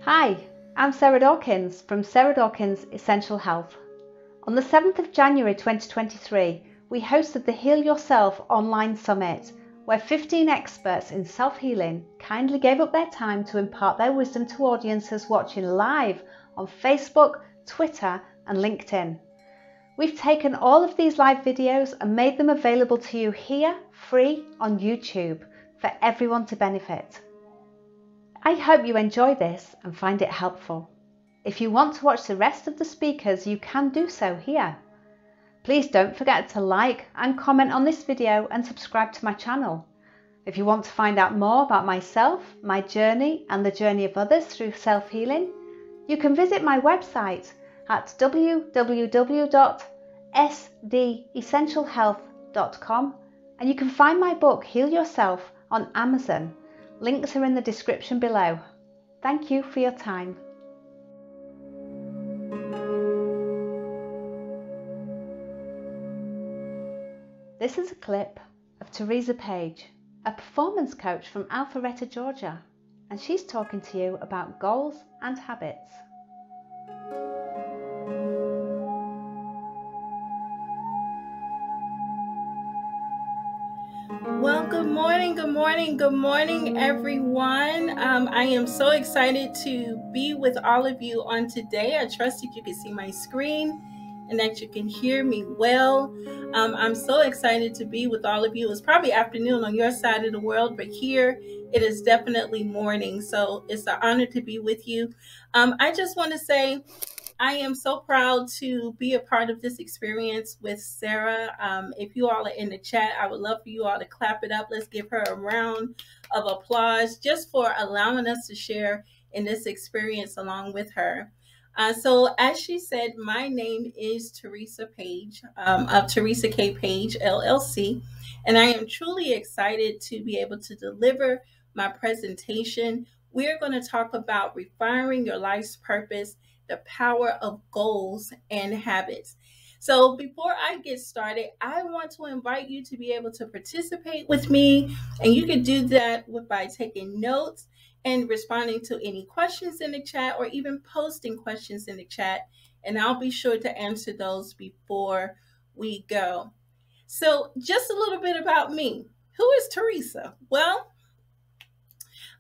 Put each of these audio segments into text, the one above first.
Hi, I'm Sarah Dawkins from Sarah Dawkins Essential Health. On the 7th of January 2023, we hosted the Heal Yourself online summit, where 15 experts in self-healing kindly gave up their time to impart their wisdom to audiences watching live on Facebook, Twitter and LinkedIn. We've taken all of these live videos and made them available to you here, free on YouTube, for everyone to benefit. I hope you enjoy this and find it helpful. If you want to watch the rest of the speakers, you can do so here. Please don't forget to like and comment on this video and subscribe to my channel. If you want to find out more about myself, my journey and the journey of others through self-healing, you can visit my website at www.sdessentialhealth.com, and you can find my book Heal Yourself on Amazon. Links are in the description below. Thank you for your time. This is a clip of Teresa Page, a performance coach from Alpharetta, Georgia, and she's talking to you about goals and habits. Well, good morning, everyone. I am so excited to be with all of you on today. I trust that you can see my screen and that you can hear me well. I'm so excited to be with all of you. It's probably afternoon on your side of the world, but here it is definitely morning. So it's an honor to be with you. I just want to say, I am so proud to be a part of this experience with Sarah. If you all are in the chat, I would love for you all to clap it up. Let's give her a round of applause just for allowing us to share in this experience along with her. So as she said, my name is Teresa Page of Teresa K. Page, LLC, and I am truly excited to be able to deliver my presentation. We're going to talk about refining your life's purpose, the power of goals and habits. So before I get started, I want to invite you to be able to participate with me, and you can do that by taking notes and responding to any questions in the chat, or even posting questions in the chat, and I'll be sure to answer those before we go. So just a little bit about me. Who is Teresa? Well,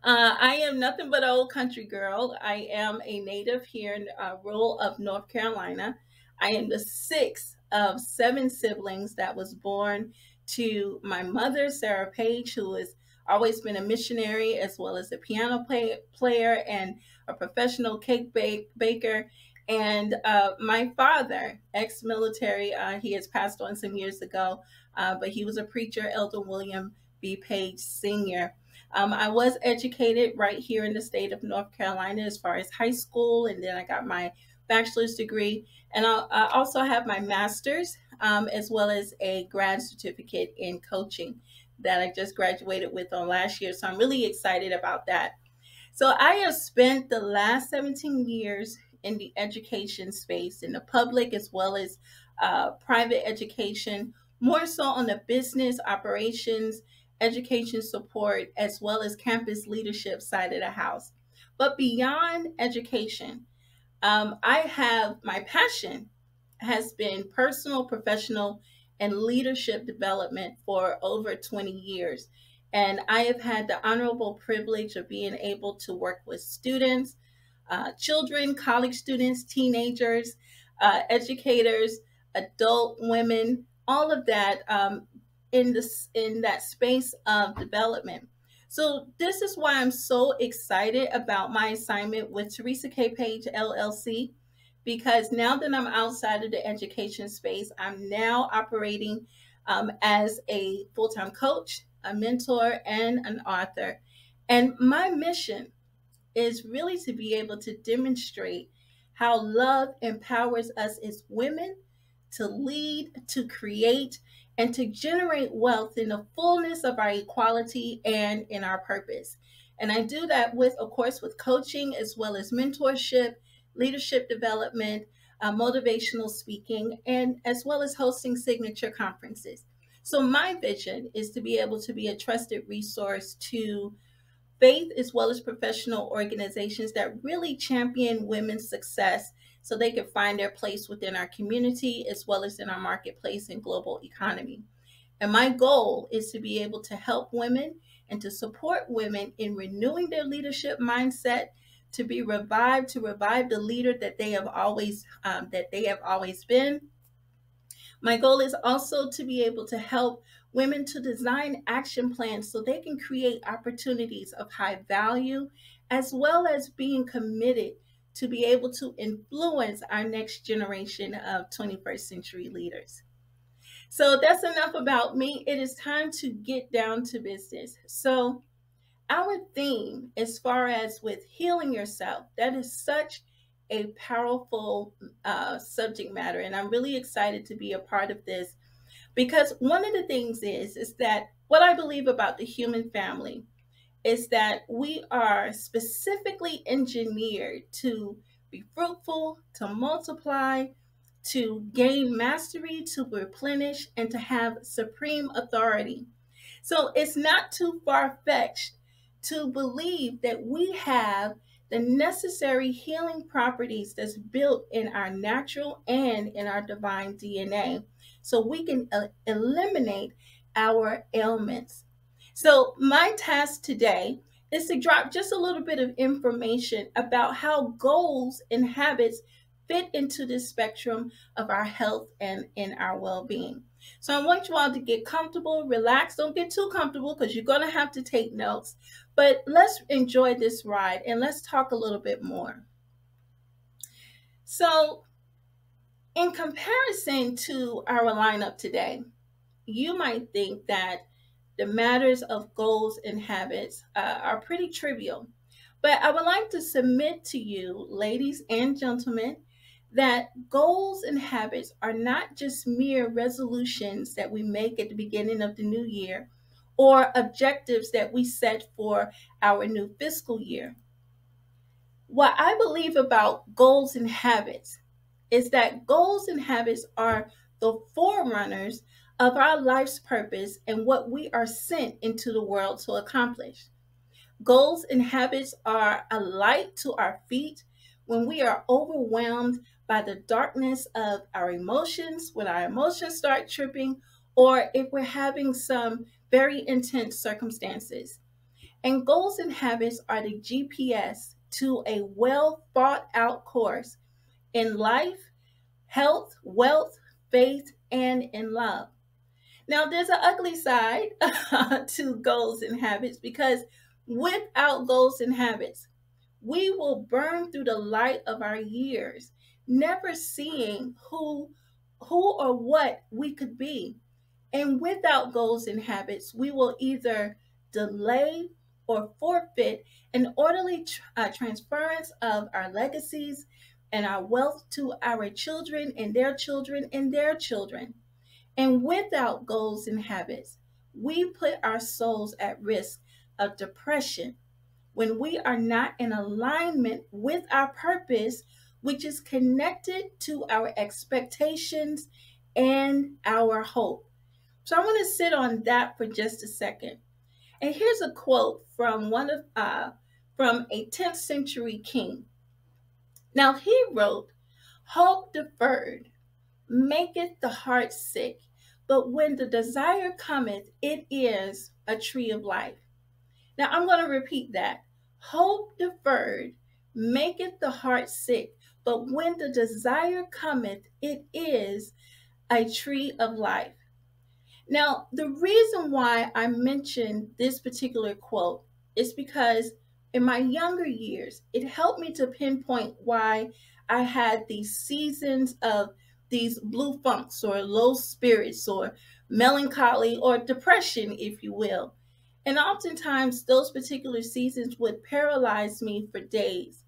I am nothing but an old country girl. I am a native here in rural of North Carolina. I am the sixth of 7 siblings that was born to my mother, Sarah Page, who has always been a missionary, as well as a piano player and a professional cake baker. And my father, ex-military, he has passed on some years ago, but he was a preacher, Elder William B. Page Sr. I was educated right here in the state of North Carolina as far as high school, and then I got my bachelor's degree, and I also have my master's as well as a grad certificate in coaching that I just graduated with on last year. So I'm really excited about that. So I have spent the last 17 years in the education space, in the public as well as private education, more so on the business operations, education support, as well as campus leadership side of the house. But beyond education, I have my passion has been personal, professional, and leadership development for over 20 years. And I have had the honorable privilege of being able to work with students, children, college students, teenagers, educators, adult women, all of that in that space of development. So this is why I'm so excited about my assignment with Teresa K. Page, LLC, because now that I'm outside of the education space, I'm now operating as a full-time coach, a mentor, and an author. And my mission is really to be able to demonstrate how love empowers us as women to lead, to create, and to generate wealth in the fullness of our equality and in our purpose. And I do that with, of course, with coaching as well as mentorship, leadership development, motivational speaking, and as well as hosting signature conferences. So my vision is to be able to be a trusted resource to faith as well as professional organizations that really champion women's success so they can find their place within our community as well as in our marketplace and global economy. And my goal is to be able to help women and to support women in renewing their leadership mindset, to be revived, to revive the leader that they have always been. My goal is also to be able to help women to design action plans so they can create opportunities of high value, as well as being committed to be able to influence our next generation of 21st century leaders. So that's enough about me. It is time to get down to business. So, our theme, as far as with healing yourself, that is such a powerful subject matter. And I'm really excited to be a part of this because one of the things is that what I believe about the human family is that we are specifically engineered to be fruitful, to multiply, to gain mastery, to replenish, and to have supreme authority. So it's not too far fetched to believe that we have the necessary healing properties that's built in our natural and in our divine DNA so we can eliminate our ailments. So, my task today is to drop just a little bit of information about how goals and habits fit into this spectrum of our health and in our well being. So, I want you all to get comfortable, relax. Don't get too comfortable because you're going to have to take notes. But let's enjoy this ride and let's talk a little bit more. So, in comparison to our lineup today, you might think that the matters of goals and habits are pretty trivial. But I would like to submit to you, ladies and gentlemen, that goals and habits are not just mere resolutions that we make at the beginning of the new year or objectives that we set for our new fiscal year. What I believe about goals and habits is that goals and habits are the forerunners of our life's purpose and what we are sent into the world to accomplish. Goals and habits are a light to our feet when we are overwhelmed by the darkness of our emotions, when our emotions start tripping, or if we're having some very intense circumstances. And goals and habits are the GPS to a well thought out course in life, health, wealth, faith, and in love. Now, there's an ugly side to goals and habits because without goals and habits, we will burn through the light of our years, never seeing who or what we could be. And without goals and habits, we will either delay or forfeit an orderly transference of our legacies and our wealth to our children and their children and their children. And without goals and habits, we put our souls at risk of depression when we are not in alignment with our purpose, which is connected to our expectations and our hope. So I want to sit on that for just a second. And here's a quote from from a 10th century king. Now he wrote, "Hope deferred maketh the heart sick, but when the desire cometh, it is a tree of life." Now I'm going to repeat that. Hope deferred maketh the heart sick, but when the desire cometh, it is a tree of life. Now, the reason why I mentioned this particular quote is because in my younger years, it helped me to pinpoint why I had these seasons of these blue funks or low spirits or melancholy or depression, if you will. And oftentimes, those particular seasons would paralyze me for days.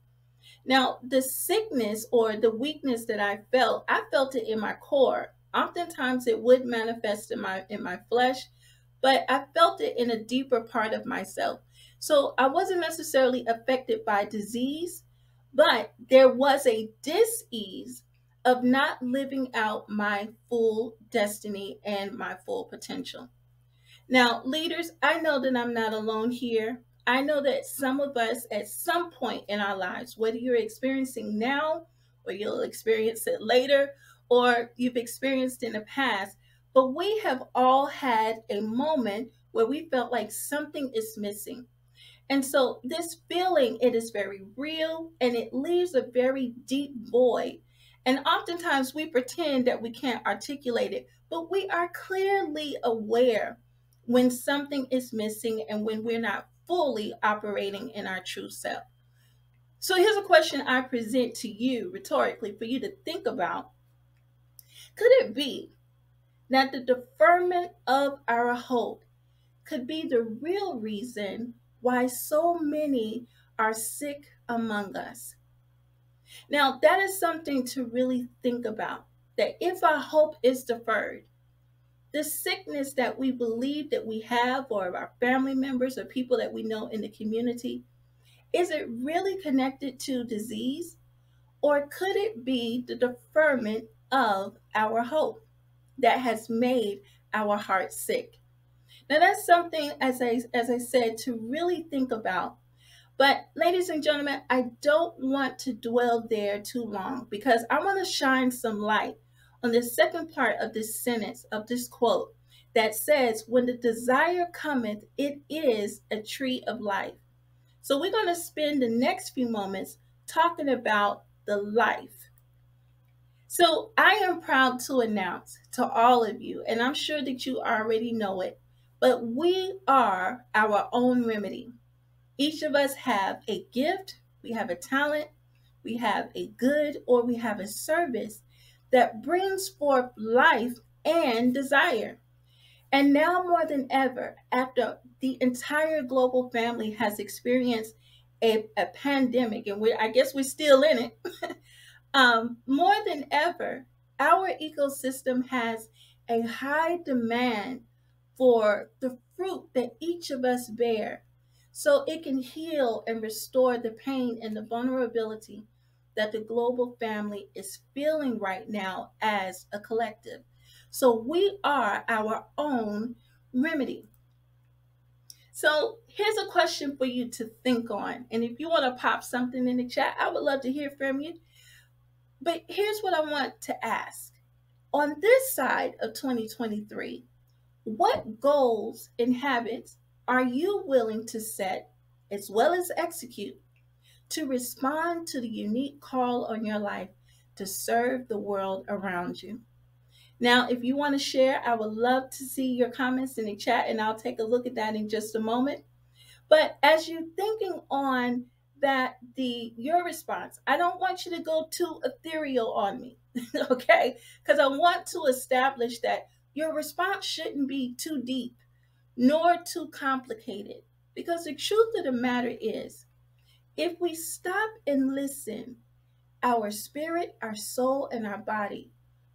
Now, the sickness or the weakness that I felt it in my core. Oftentimes it would manifest in my flesh, but I felt it in a deeper part of myself. So I wasn't necessarily affected by disease, but there was a dis-ease of not living out my full destiny and my full potential. Now, leaders, I know that I'm not alone here. I know that some of us at some point in our lives, whether you're experiencing now or you'll experience it later or you've experienced in the past, but we have all had a moment where we felt like something is missing. And so this feeling, it is very real and it leaves a very deep void. And oftentimes we pretend that we can't articulate it, but we are clearly aware when something is missing and when we're not fully operating in our true self. So here's a question I present to you rhetorically for you to think about. Could it be that the deferment of our hope could be the real reason why so many are sick among us? Now, that is something to really think about. That if our hope is deferred, the sickness that we believe that we have, or our family members or people that we know in the community, is it really connected to disease? Or could it be the deferment of our hope that has made our heart sick? Now that's something, as I said, to really think about. But ladies and gentlemen, I don't want to dwell there too long because I want to shine some light on the second part of this sentence, of this quote, that says, when the desire cometh, it is a tree of life. So we're going to spend the next few moments talking about the life. So I am proud to announce to all of you, and I'm sure that you already know it, but we are our own remedy. Each of us have a gift, we have a talent, we have a good, or we have a service that brings forth life and desire. And now more than ever, after the entire global family has experienced a pandemic, and I guess we're still in it, more than ever, our ecosystem has a high demand for the fruit that each of us bear so it can heal and restore the pain and the vulnerability that the global family is feeling right now as a collective. So we are our own remedy. So here's a question for you to think on. And if you want to pop something in the chat, I would love to hear from you. But here's what I want to ask. On this side of 2023, what goals and habits are you willing to set as well as execute to respond to the unique call on your life to serve the world around you? Now, if you want to share, I would love to see your comments in the chat and I'll take a look at that in just a moment. But as you're thinking on that, your response, I don't want you to go too ethereal on me, okay? Because I want to establish that your response shouldn't be too deep nor too complicated. Because the truth of the matter is, if we stop and listen, our spirit, our soul, and our body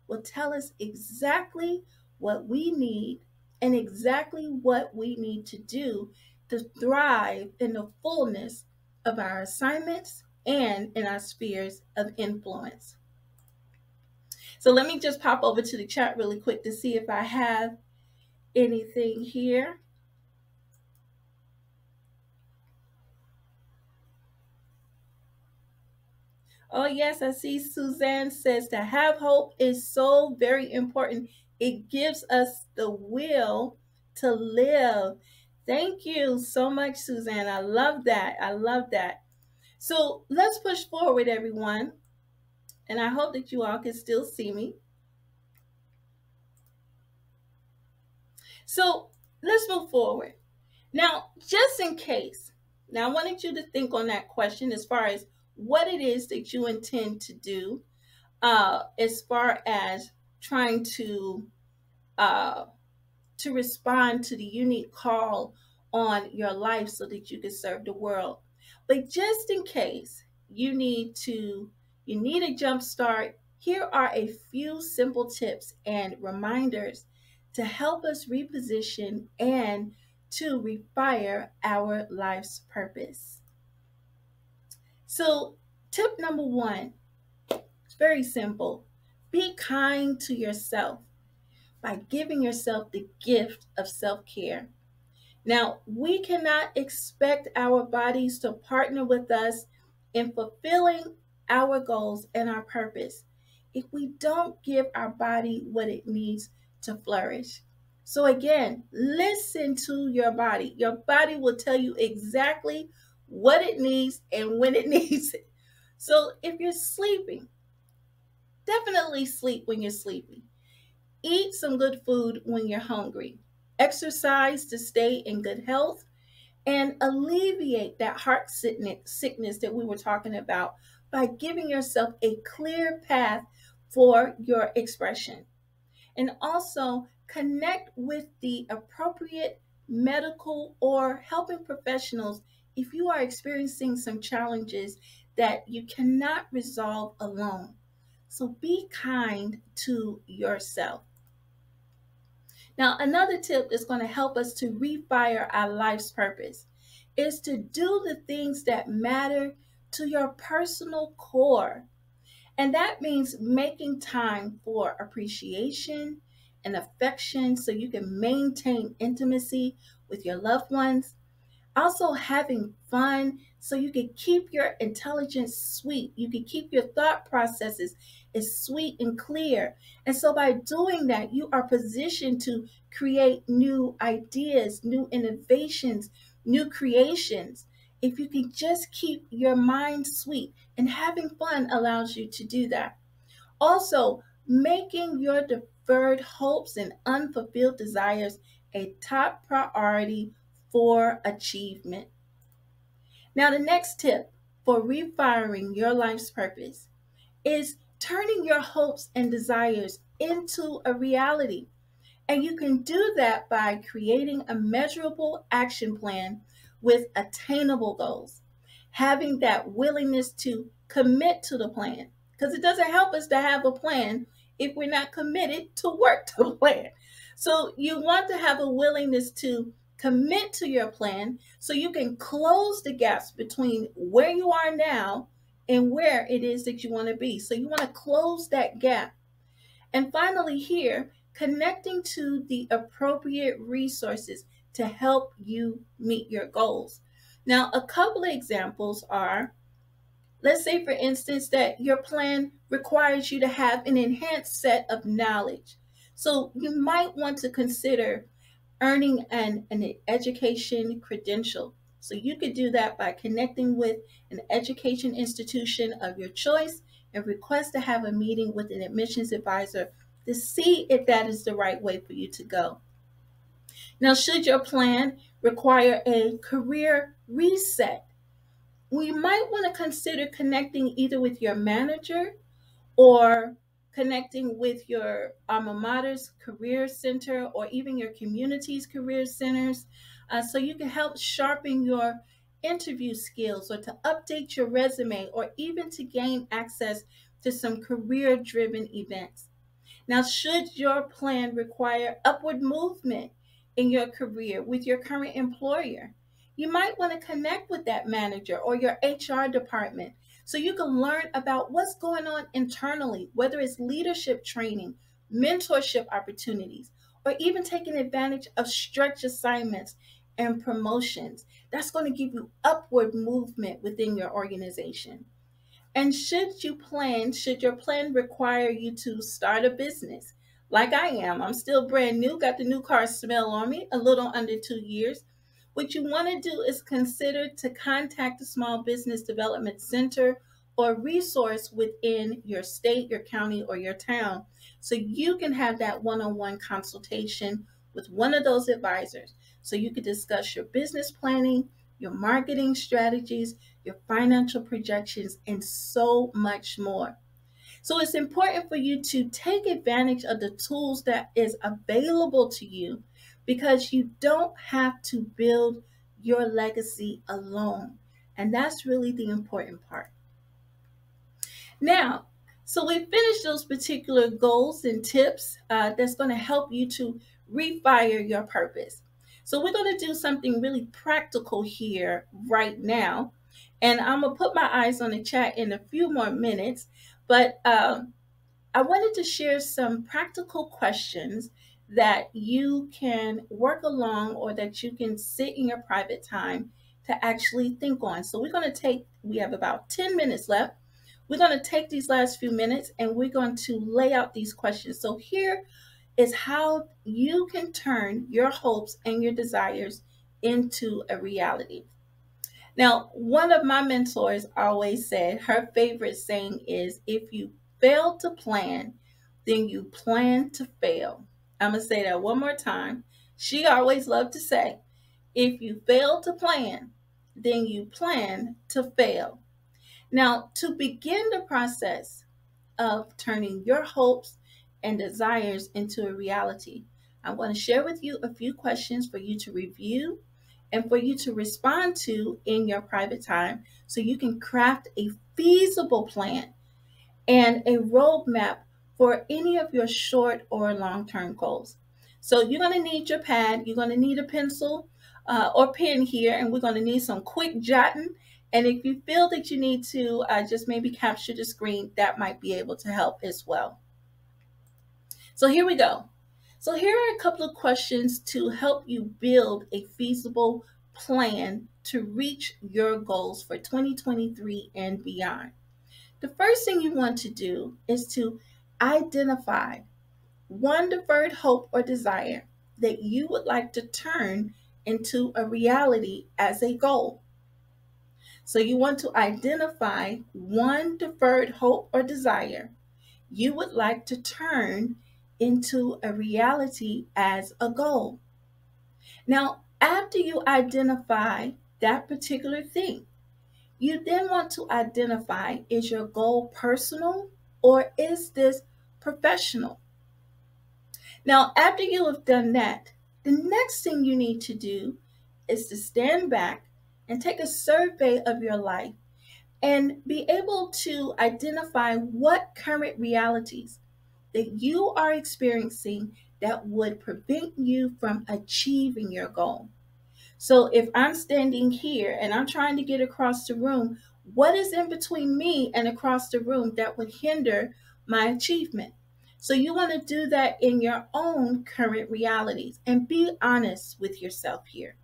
will tell us exactly what we need and exactly what we need to do to thrive in the fullness of our assignments and in our spheres of influence. So let me just pop over to the chat really quick to see if I have anything here. Oh, yes, I see Suzanne says to have hope is so very important. It gives us the will to live. Thank you so much, Suzanne. I love that. I love that. So let's push forward, everyone. And I hope that you all can still see me. So let's move forward. Now, just in case, now I wanted you to think on that question as far as what it is that you intend to do as far as trying uh, to respond to the unique call on your life so that you can serve the world. But just in case you need a jump start, here are a few simple tips and reminders to help us reposition and to refire our life's purpose. So, tip number one, it's very simple. Be kind to yourself by giving yourself the gift of self care. Now, we cannot expect our bodies to partner with us in fulfilling our goals and our purpose if we don't give our body what it needs to flourish. So, again, listen to your body. Your body will tell you exactly what it needs and when it needs it. So, if you're sleeping, definitely sleep when you're sleepy. Eat some good food when you're hungry. Exercise to stay in good health and alleviate that heart sickness that we were talking about by giving yourself a clear path for your expression. And also connect with the appropriate medical or helping professionals if you are experiencing some challenges that you cannot resolve alone. So be kind to yourself. Now, another tip that's going to help us to refire our life's purpose is to do the things that matter to your personal core. And that means making time for appreciation and affection so you can maintain intimacy with your loved ones. Also, having fun so you can keep your intelligence sweet. You can keep your thought processes as sweet and clear. And so, by doing that, you are positioned to create new ideas, new innovations, new creations. If you can just keep your mind sweet, and having fun allows you to do that. Also, making your deferred hopes and unfulfilled desires a top priority for achievement. Now, the next tip for refiring your life's purpose is turning your hopes and desires into a reality. And you can do that by creating a measurable action plan with attainable goals, having that willingness to commit to the plan. Because it doesn't help us to have a plan if we're not committed to work the plan. So you want to have a willingness to commit to your plan so you can close the gaps between where you are now and where it is that you want to be. So you want to close that gap. And finally, here, connecting to the appropriate resources to help you meet your goals. Now, a couple of examples are, let's say, for instance, that your plan requires you to have an enhanced set of knowledge. So you might want to consider earning an education credential. So you could do that by connecting with an education institution of your choice and request to have a meeting with an admissions advisor to see if that is the right way for you to go. Now, should your plan require a career reset, we might want to consider connecting either with your manager or connecting with your alma mater's career center or even your community's career centers so you can help sharpen your interview skills or to update your resume or even to gain access to some career driven events. Now, should your plan require upward movement in your career with your current employer, you might want to connect with that manager or your HR department so you can learn about what's going on internally, whether it's leadership training, mentorship opportunities, or even taking advantage of stretch assignments and promotions. That's going to give you upward movement within your organization. And should your plan require you to start a business? Like I am, I'm still brand new, got the new car smell on me, a little under 2 years. What you want to do is consider to contact a small business development center or resource within your state, your county, or your town so you can have that one on one consultation with one of those advisors so you can discuss your business planning, your marketing strategies, your financial projections, and so much more. So it's important for you to take advantage of the tools that is available to you because you don't have to build your legacy alone. And that's really the important part. Now, so we finished those particular goals and tips that's going to help you to refire your purpose. So we're going to do something really practical here right now. And I'm going to put my eyes on the chat in a few more minutes. But I wanted to share some practical questions that you can work along or that you can sit in your private time to actually think on. So we have about 10 minutes left. We're going to take these last few minutes and we're going to lay out these questions. So here is how you can turn your hopes and your desires into a reality. Now, one of my mentors always said her favorite saying is, if you fail to plan, then you plan to fail. I'm going to say that one more time. She always loved to say, if you fail to plan, then you plan to fail. Now, to begin the process of turning your hopes and desires into a reality, I want to share with you a few questions for you to review and for you to respond to in your private time so you can craft a feasible plan and a roadmap for any of your short or long term goals. So, you're going to need your pad, you're going to need a pencil or pen here, and we're going to need some quick jotting. And if you feel that you need to just maybe capture the screen, that might be able to help as well. So, here we go. So, here are a couple of questions to help you build a feasible plan to reach your goals for 2023 and beyond. The first thing you want to do is to identify one deferred hope or desire that you would like to turn into a reality as a goal. So, you want to identify one deferred hope or desire you would like to turn into a reality as a goal. Now, after you identify that particular thing, you then want to identify, is your goal personal or is this professional? Now, after you have done that, the next thing you need to do is to stand back and take a survey of your life and be able to identify what current realities that you are experiencing that would prevent you from achieving your goal. So if I'm standing here and I'm trying to get across the room, what is in between me and across the room that would hinder my achievement? So you want to do that in your own current realities and be honest with yourself here.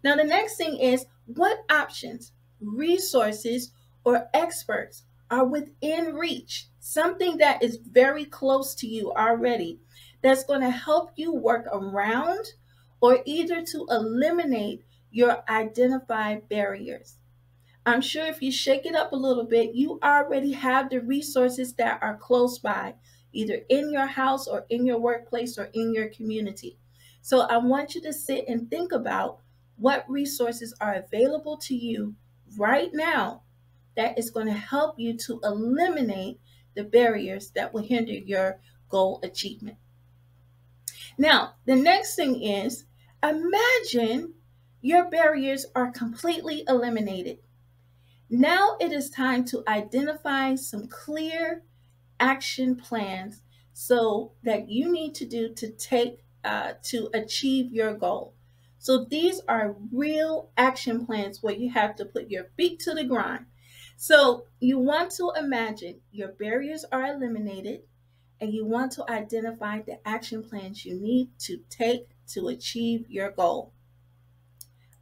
Now, the next thing is, what options, resources, or experts are within reach? Something that is very close to you already that's going to help you work around or either to eliminate your identified barriers. I'm sure if you shake it up a little bit, you already have the resources that are close by, either in your house or in your workplace or in your community. So I want you to sit and think about what resources are available to you right now that is going to help you to eliminate the barriers that will hinder your goal achievement. Now, the next thing is, imagine your barriers are completely eliminated. Now it is time to identify some clear action plans so that you need to do to achieve your goal. So these are real action plans where you have to put your feet to the grind. So you want to imagine your barriers are eliminated and you want to identify the action plans you need to take to achieve your goal.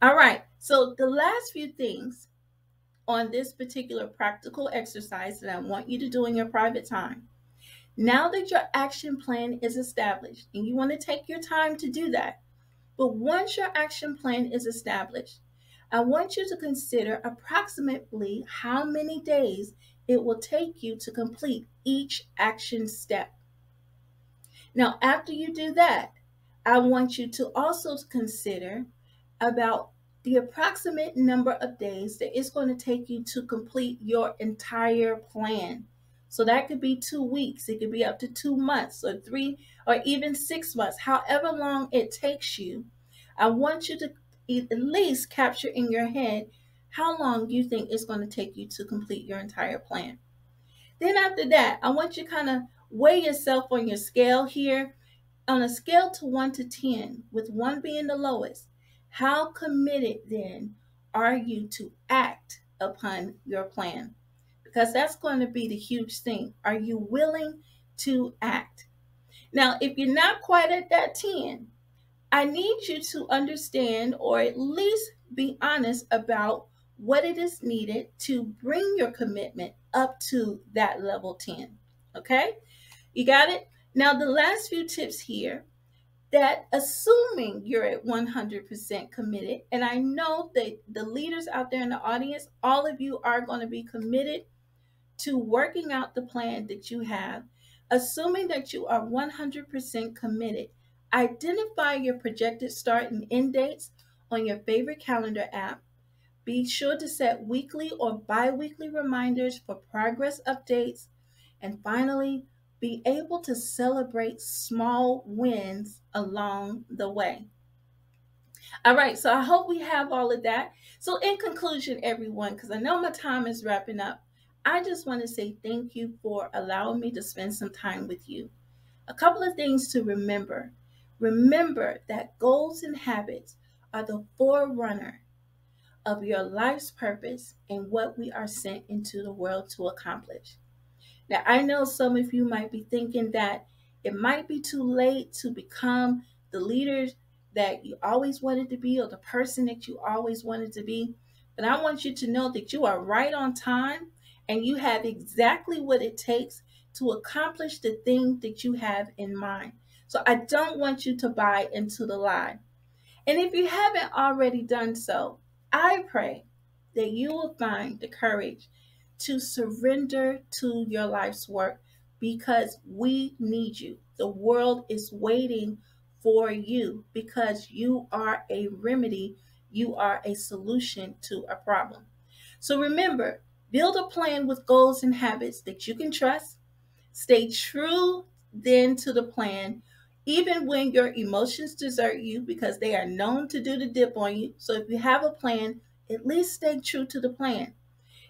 All right, so the last few things on this particular practical exercise that I want you to do in your private time. Now that your action plan is established, and you want to take your time to do that, but once your action plan is established, I want you to consider approximately how many days it will take you to complete each action step. Now, after you do that, I want you to also consider about the approximate number of days that it's going to take you to complete your entire plan. So that could be 2 weeks, it could be up to 2 months or 3 or even 6 months, however long it takes you. I want you to at least capture in your head how long you think it's going to take you to complete your entire plan. Then after that, I want you to kind of weigh yourself on your scale here. On a scale to 1 to 10, with 1 being the lowest, how committed then are you to act upon your plan? Because that's going to be the huge thing. Are you willing to act? Now, if you're not quite at that 10, I need you to understand or at least be honest about what it is needed to bring your commitment up to that level 10. Okay? You got it? Now, the last few tips here, that assuming you're at 100% committed, and I know that the leaders out there in the audience, all of you are going to be committed to working out the plan that you have, assuming that you are 100% committed. Identify your projected start and end dates on your favorite calendar app. Be sure to set weekly or bi weekly reminders for progress updates. And finally, be able to celebrate small wins along the way. All right, so I hope we have all of that. So, in conclusion, everyone, because I know my time is wrapping up, I just want to say thank you for allowing me to spend some time with you. A couple of things to remember. Remember that goals and habits are the forerunner of your life's purpose and what we are sent into the world to accomplish. Now, I know some of you might be thinking that it might be too late to become the leaders that you always wanted to be or the person that you always wanted to be. But I want you to know that you are right on time and you have exactly what it takes to accomplish the thing that you have in mind. So I don't want you to buy into the lie. And if you haven't already done so, I pray that you will find the courage to surrender to your life's work because we need you. The world is waiting for you because you are a remedy, you are a solution to a problem. So remember, build a plan with goals and habits that you can trust. Stay true then to the plan, even when your emotions desert you because they are known to do the dip on you. So if you have a plan, at least stay true to the plan.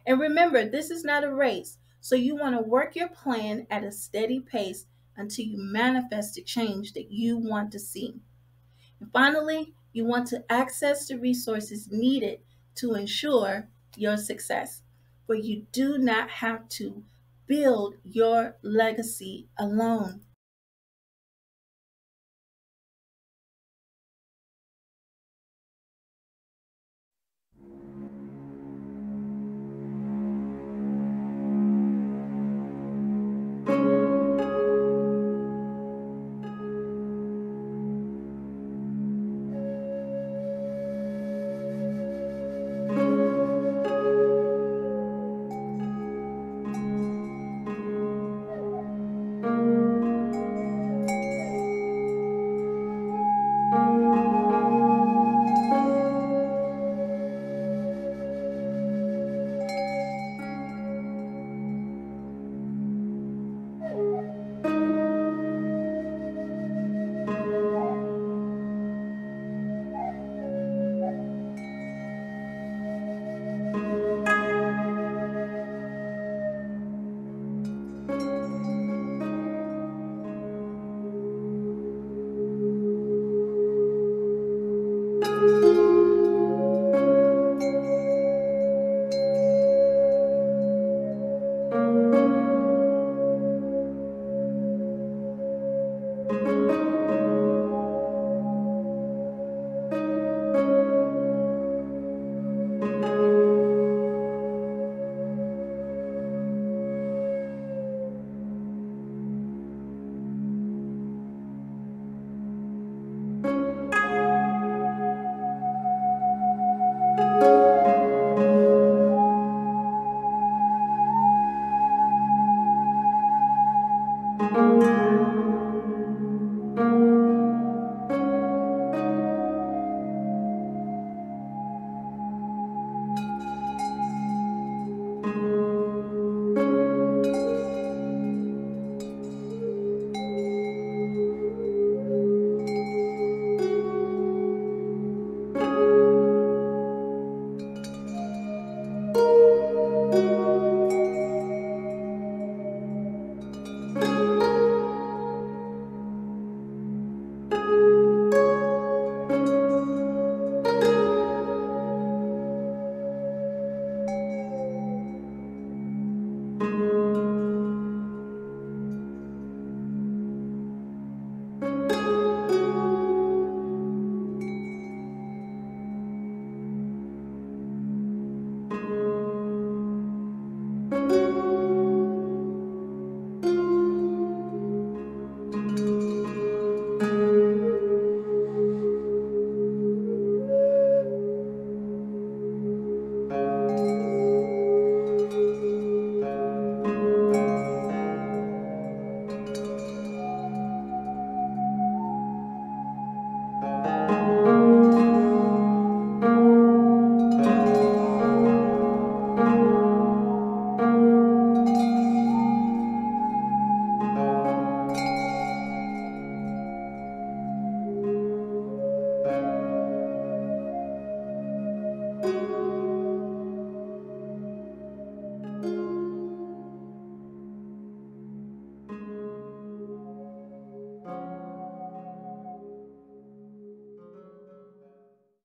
And remember, this is not a race. So you want to work your plan at a steady pace until you manifest the change that you want to see. And finally, you want to access the resources needed to ensure your success. For you do not have to build your legacy alone.